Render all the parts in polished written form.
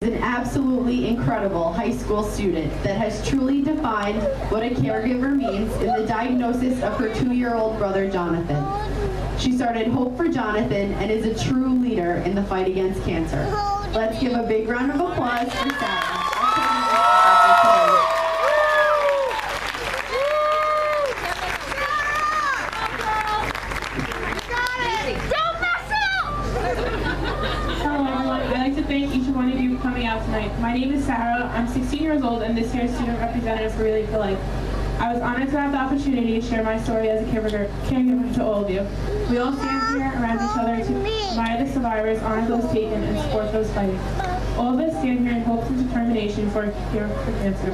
An absolutely incredible high school student that has truly defined what a caregiver means in the diagnosis of her 2-year-old brother, Jonathan. She started Hope for Jonathan and is a true leader in the fight against cancer. Let's give a big round of applause for Sarah. I'd like to thank each one of you for coming out tonight. My name is Sarah. I'm 16 years old and this year's student representative for Relay for Life. I was honored to have the opportunity to share my story as a caregiver to all of you. We all stand here around each other to admire the survivors, honor those taken, and support those fighting. All of us stand here in hopes and determination for a cure for cancer.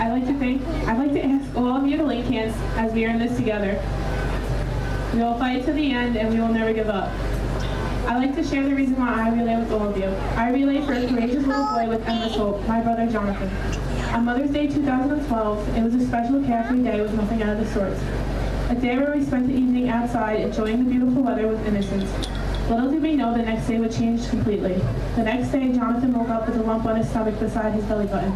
I'd like to ask all of you to link hands as we are in this together. We will fight to the end and we will never give up. I'd like to share the reason why I relay with all of you. I relay for a courageous little boy with endless hope, my brother Jonathan. On Mother's Day 2012, it was a special carefree day with nothing out of the sorts. A day where we spent the evening outside enjoying the beautiful weather with innocence. Little did we know the next day would change completely. The next day, Jonathan woke up with a lump on his stomach beside his belly button.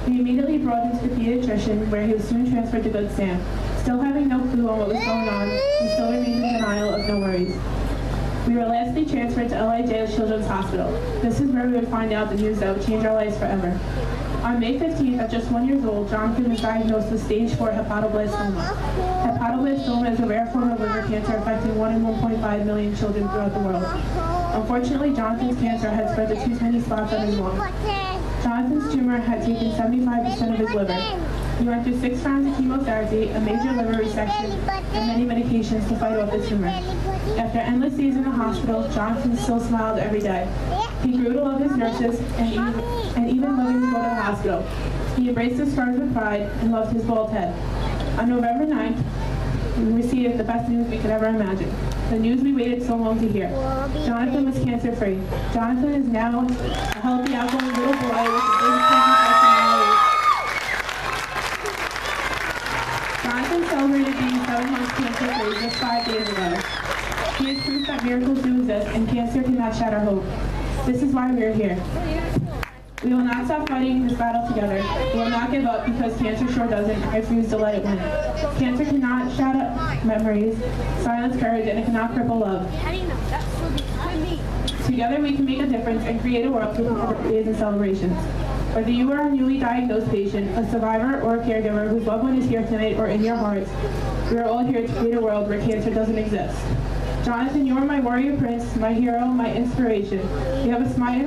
We immediately brought him to the pediatrician, where he was soon transferred to Good Sam. Still having no clue on what was going on, he still remained in denial of no worries. We were lastly transferred to LIJ Children's Hospital. This is where we would find out the news that would change our lives forever. On May 15th, at just 1 year old, Jonathan was diagnosed with stage 4 hepatoblastoma. Hepatoblastoma is a rare form of liver cancer affecting 1 in 1.5 million children throughout the world. Unfortunately, Jonathan's cancer had spread to too many spots on his lung. Jonathan's tumor had taken 75% of his liver. He went through 6 rounds of chemotherapy, a major liver resection, and many medications to fight off the tumor. After endless days in the hospital, Jonathan still smiled every day. He grew to love his nurses and even loving to go to the hospital. He embraced his scars with pride and loved his bald head. On November 9th, we received the best news we could ever imagine. The news we waited so long to hear. Jonathan was cancer-free. Jonathan is now a healthy, outgoing little boy with a big personality. Jonathan celebrated being 7 months cancer-free just 5 days ago. He is proof that miracles do exist and cancer cannot shatter hope. This is why we are here. We will not stop fighting this battle together. We will not give up because cancer sure doesn't. I refuse to let it win. Cancer cannot shatter memories, silence courage, and it cannot cripple love. Together we can make a difference and create a world full of birthdays and celebrations. Whether you are a newly diagnosed patient, a survivor, or a caregiver whose loved one is here tonight or in your hearts, we are all here to create a world where cancer doesn't exist. Jonathan, you are my warrior prince, my hero, my inspiration. You have a smile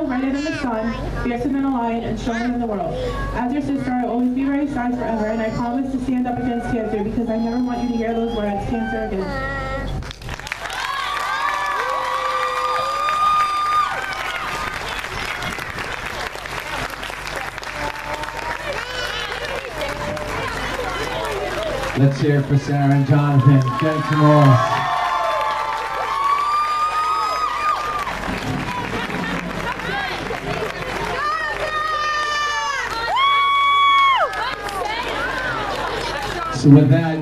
brighter than the sun, fiercer than a lion, and stronger than the world. As your sister, I will always be by your side forever, and I promise to stand up against cancer because I never want you to hear those words, cancer again. Let's hear it for Sarah and Jonathan. Get some more. So with that,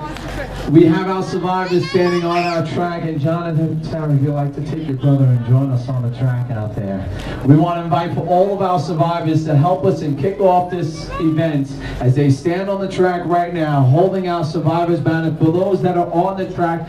we have our survivors standing on our track, and Jonathan, Sarah, if you'd like to take your brother and join us on the track out there. We want to invite for all of our survivors to help us and kick off this event as they stand on the track right now, holding our survivors banner for those that are on the track.